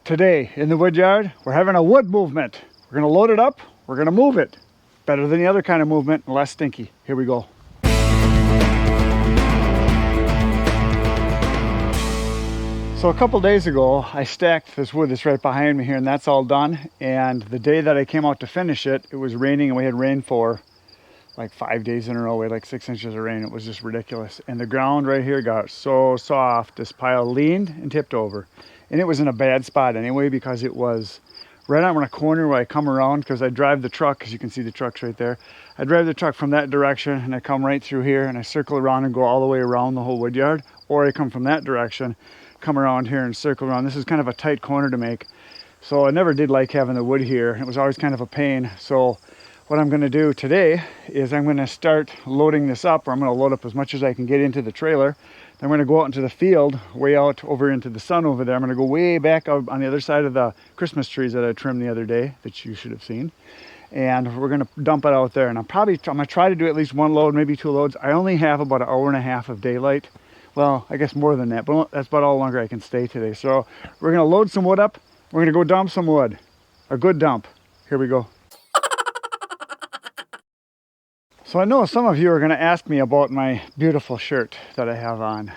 Today in the wood yard, we're having a wood movement. We're gonna load it up, we're gonna move it. Better than the other kind of movement and less stinky. Here we go. So a couple days ago, I stacked this wood that's right behind me here, and that's all done. And the day that I came out to finish it, it was raining, and we had rain for like 5 days in a row. We had like 6 inches of rain. It was just ridiculous. And the ground right here got so soft. This pile leaned and tipped over. And it was in a bad spot anyway, because it was right on a corner where I come around, because I drive the truck, because you can see the truck's right there. I drive the truck from that direction, and I come right through here, and I circle around and go all the way around the whole wood yard. Or I come from that direction, come around here and circle around. This is kind of a tight corner to make. So I never did like having the wood here. It was always kind of a pain. So what I'm gonna do today is I'm gonna start loading this up, or I'm gonna load up as much as I can get into the trailer. Then I'm gonna go out into the field, way out over into the sun over there. I'm gonna go way back out on the other side of the Christmas trees that I trimmed the other day, that you should have seen. And we're gonna dump it out there. And I'm gonna try to do at least one load, maybe 2 loads. I only have about an hour and a half of daylight. Well, I guess more than that, but that's about all longer I can stay today. So we're gonna load some wood up. We're gonna go dump some wood. A good dump. Here we go. So I know some of you are gonna ask me about my beautiful shirt that I have on.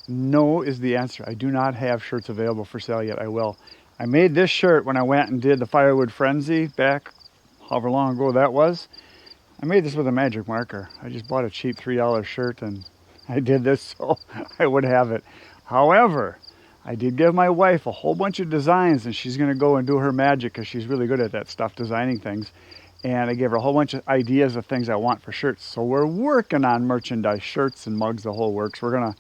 No is the answer. I do not have shirts available for sale yet. I will. I made this shirt when I went and did the Firewood Frenzy back however long ago that was. I made this with a magic marker. I just bought a cheap $3 shirt and I did this so I would have it. However, I did give my wife a whole bunch of designs, and she's going to go and do her magic, because she's really good at that stuff, designing things. And I gave her a whole bunch of ideas of things I want for shirts. So we're working on merchandise, shirts and mugs, the whole works. We're gonna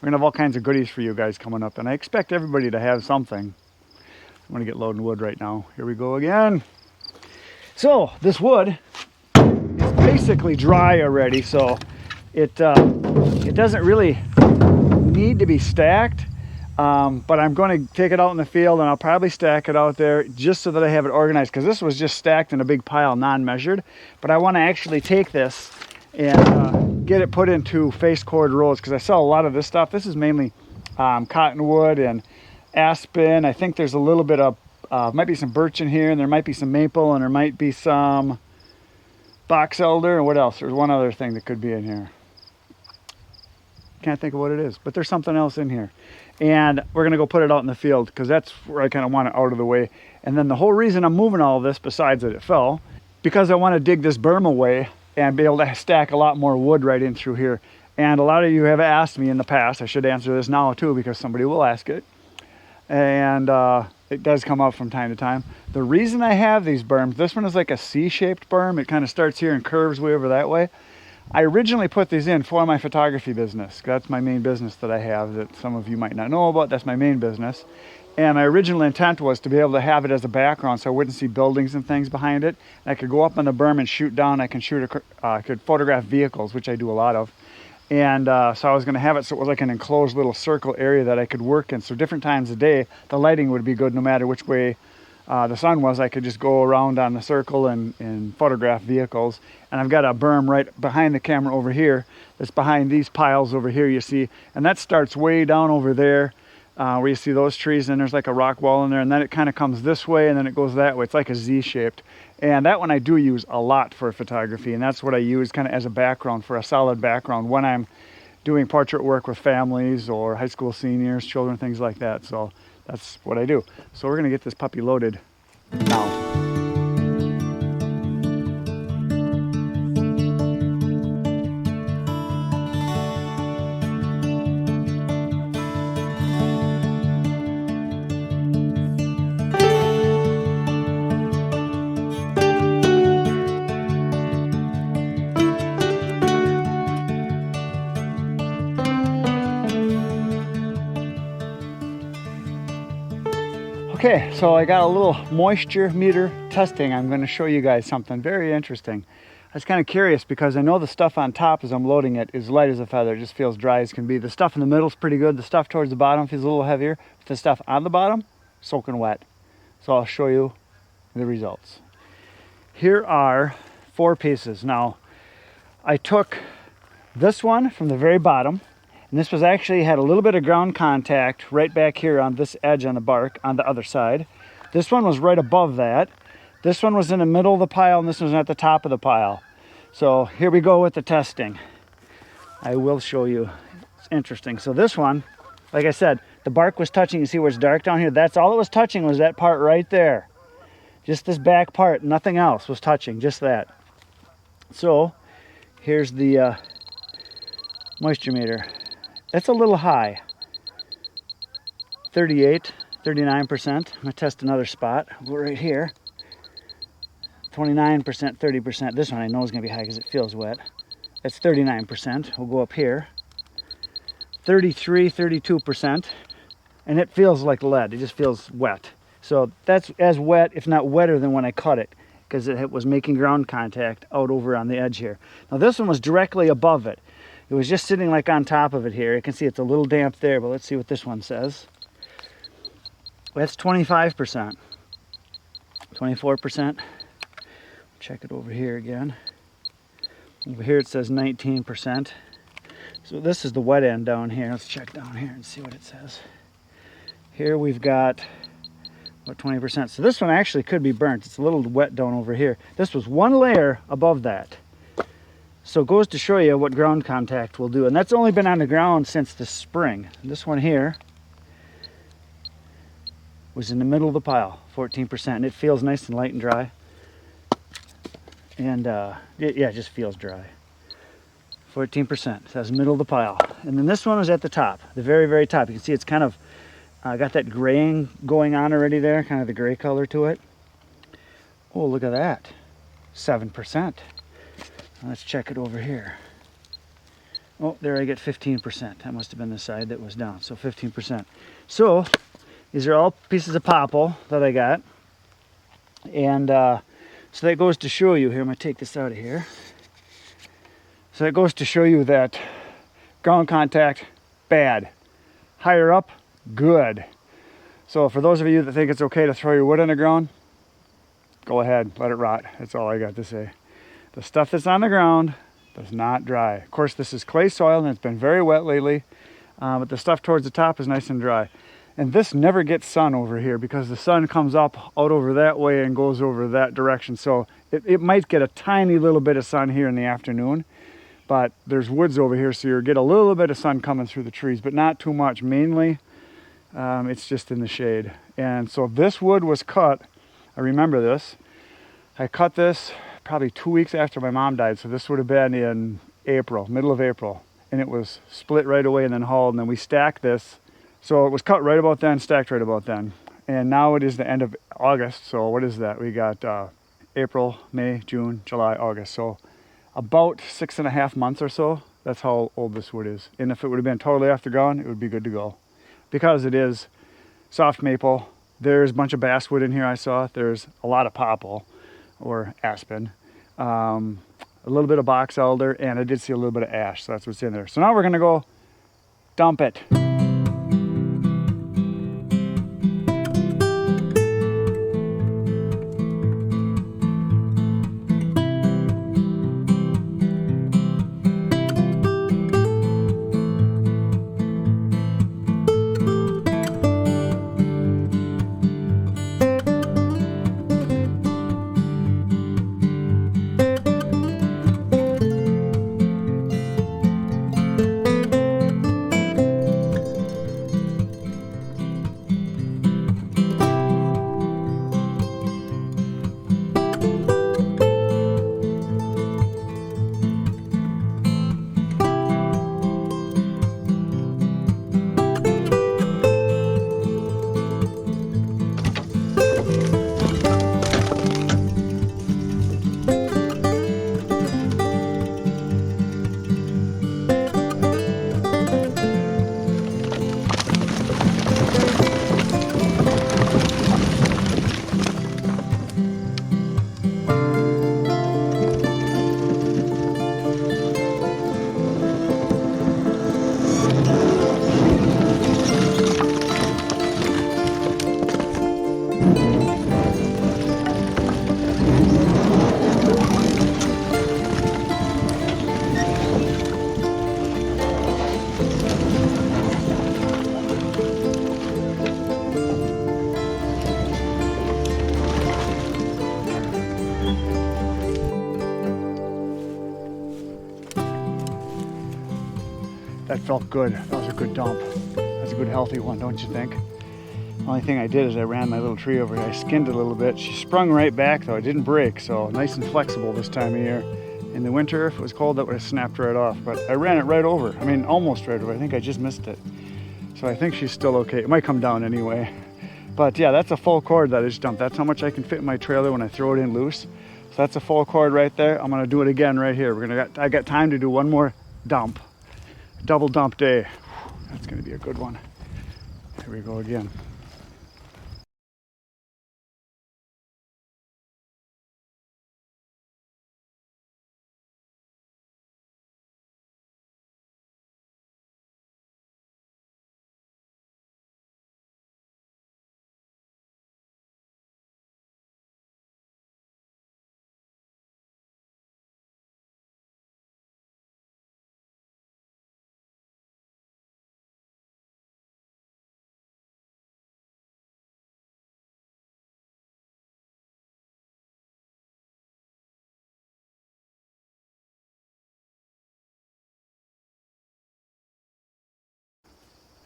have all kinds of goodies for you guys coming up, and I expect everybody to have something. I'm gonna get loading wood right now. Here we go again. So this wood is basically dry already, so it doesn't really need to be stacked, but I'm going to take it out in the field, and I'll probably stack it out there just so that I have it organized, because this was just stacked in a big pile, non-measured. But I want to actually take this and get it put into face cord rows, because I sell a lot of this stuff. This is mainly cottonwood and aspen. I think there's a little bit of might be some birch in here, and there might be some maple, and there might be some box elder, and what else? There's one other thing that could be in here. Can't think of what it is, but there's something else in here. And we're gonna go put it out in the field, because that's where I kind of want it out of the way. And then the whole reason I'm moving all this, besides that it fell, because I want to dig this berm away and be able to stack a lot more wood right in through here. And a lot of you have asked me in the past, I should answer this now too, because somebody will ask it. And it does come up from time to time. The reason I have these berms, this one is like a C-shaped berm. It kind of starts here and curves way over that way. I originally put these in for my photography business. That's my main business that I have, that some of you might not know about. That's my main business. And my original intent was to be able to have it as a background, so I wouldn't see buildings and things behind it. And I could go up on the berm and shoot down. I could photograph vehicles, which I do a lot of. And so I was going to have it so it was like an enclosed little circle area that I could work in. So different times of day, the lighting would be good no matter which way the sun was. I could just go around on the circle and photograph vehicles. And I've got a berm right behind the camera over here, that's behind these piles over here, you see. And that starts way down over there, where you see those trees, and there's like a rock wall in there, and then it kind of comes this way, and then it goes that way. It's like a Z-shaped. And that one I do use a lot for photography, and that's what I use kind of as a background, for a solid background when I'm doing portrait work with families or high school seniors, children, things like that. So that's what I do. So we're gonna get this puppy loaded now. Okay, so I got a little moisture meter testing. I'm going to show you guys something very interesting. I was kind of curious, because I know the stuff on top as I'm loading it is light as a feather. It just feels dry as can be. The stuff in the middle is pretty good. The stuff towards the bottom feels a little heavier. The stuff on the bottom, soaking wet. So I'll show you the results. Here are 4 pieces. Now, I took this one from the very bottom, And this was actually had a little bit of ground contact right back here on this edge on the bark on the other side. This one was right above that. This one was in the middle of the pile, and this one was at the top of the pile. So here we go with the testing. I will show you. It's interesting. So this one, like I said, the bark was touching. You see where it's dark down here? That's all it was touching, was that part right there. Just this back part, nothing else was touching, just that. So here's the moisture meter. It's a little high. 38, 39%. I'm gonna test another spot. We'll go right here. 29%, 30%. This one I know is gonna be high because it feels wet. That's 39%. We'll go up here. 33, 32%. And it feels like lead. It just feels wet. So that's as wet, if not wetter, than when I cut it, because it was making ground contact out over on the edge here. Now this one was directly above it. It was just sitting like on top of it here. You can see it's a little damp there, but let's see what this one says. That's 25%. 24%. Check it over here again. Over here it says 19%. So this is the wet end down here. Let's check down here and see what it says. Here we've got, what, 20%. So this one actually could be burnt. It's a little wet down over here. This was one layer above that. So it goes to show you what ground contact will do. And that's only been on the ground since the spring. This one here was in the middle of the pile, 14%. And it feels nice and light and dry. And yeah, it just feels dry. 14%, so that's middle of the pile. And then this one was at the top, the very, very top. You can see it's kind of got that graying going on already there, kind of the gray color to it. Oh, look at that, 7%. Let's check it over here. Oh, there I get 15%. That must have been the side that was down, so 15%. So these are all pieces of popple that I got. And so that goes to show you, here, I'm gonna take this out of here. So that goes to show you that ground contact, bad. Higher up, good. So for those of you that think it's okay to throw your wood on the ground, go ahead, let it rot. That's all I got to say. The stuff that's on the ground does not dry. Of course, this is clay soil and it's been very wet lately, but the stuff towards the top is nice and dry. And this never gets sun over here because the sun comes up out over that way and goes over that direction. So it might get a tiny little bit of sun here in the afternoon, but there's woods over here, so you get a little bit of sun coming through the trees, but not too much. Mainly, it's just in the shade. And so this wood was cut, I remember this. I cut this probably 2 weeks after my mom died, so this would have been in April, middle of April. And it was split right away and then hauled, and then we stacked this. So it was cut right about then, stacked right about then. And now it is the end of August, so what is that? We got April, May, June, July, August. So about 6.5 months or so, that's how old this wood is. And if it would have been totally off the ground, it would be good to go. Because it is soft maple, there's a bunch of basswood in here I saw, there's a lot of popple or aspen, a little bit of box elder, and I did see a little bit of ash, so that's what's in there. So now we're gonna go dump it. that felt good. That was a good dump. That's a good healthy one, don't you think? Only thing I did is I ran my little tree over here. I skinned it a little bit. She sprung right back though. It didn't break, so nice and flexible this time of year. In the winter, if it was cold, that would have snapped right off. But I ran it right over. I mean, almost right over. I think I just missed it. So I think she's still okay. It might come down anyway. But yeah, that's a full cord that I just dumped. That's how much I can fit in my trailer when I throw it in loose. So that's a full cord right there. I'm gonna do it again right here. I got time to do one more dump. Double dump day. That's gonna be a good one. Here we go again.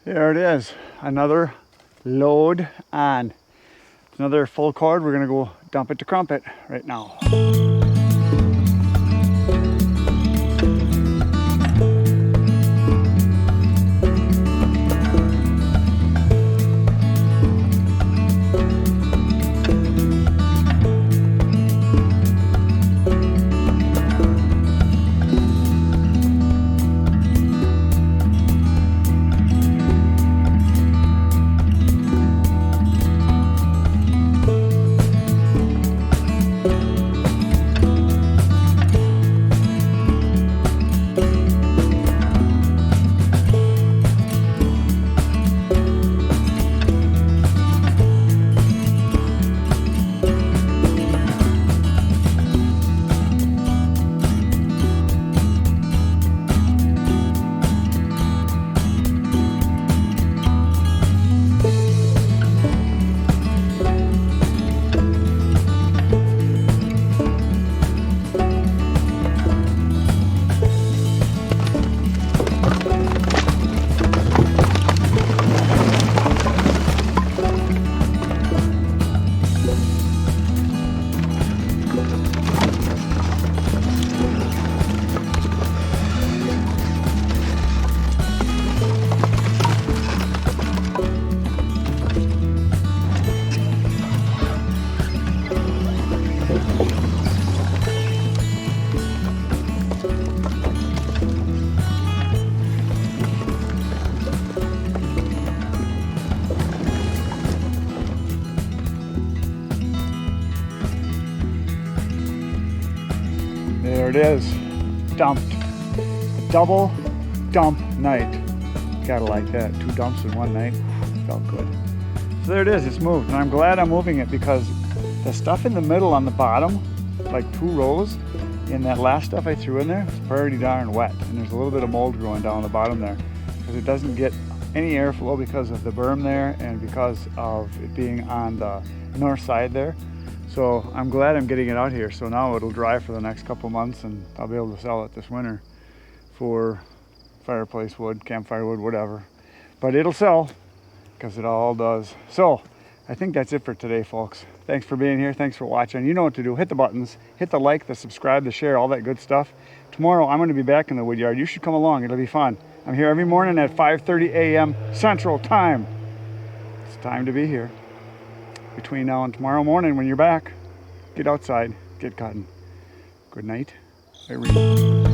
There it is, another load on. Another full cord. We're gonna go dump it to Crumpet right now. There it is, dumped. A double dump night. Gotta like that, 2 dumps in one night. Felt good. So there it is, it's moved. And I'm glad I'm moving it because the stuff in the middle on the bottom, like 2 rows, in that last stuff I threw in there, it's pretty darn wet. And there's a little bit of mold growing down the bottom there because it doesn't get any airflow because of the berm there and because of it being on the north side there. So I'm glad I'm getting it out here. So now it'll dry for the next couple months and I'll be able to sell it this winter for fireplace wood, campfire wood, whatever. But it'll sell because it all does. So I think that's it for today, folks. Thanks for being here. Thanks for watching. You know what to do. Hit the buttons, hit the like, the subscribe, the share, all that good stuff. Tomorrow I'm going to be back in the wood yard. You should come along. It'll be fun. I'm here every morning at 5:30 a.m. Central Time. It's time to be here. Between now and tomorrow morning when you're back, get outside, get cutting. Good night, Irene.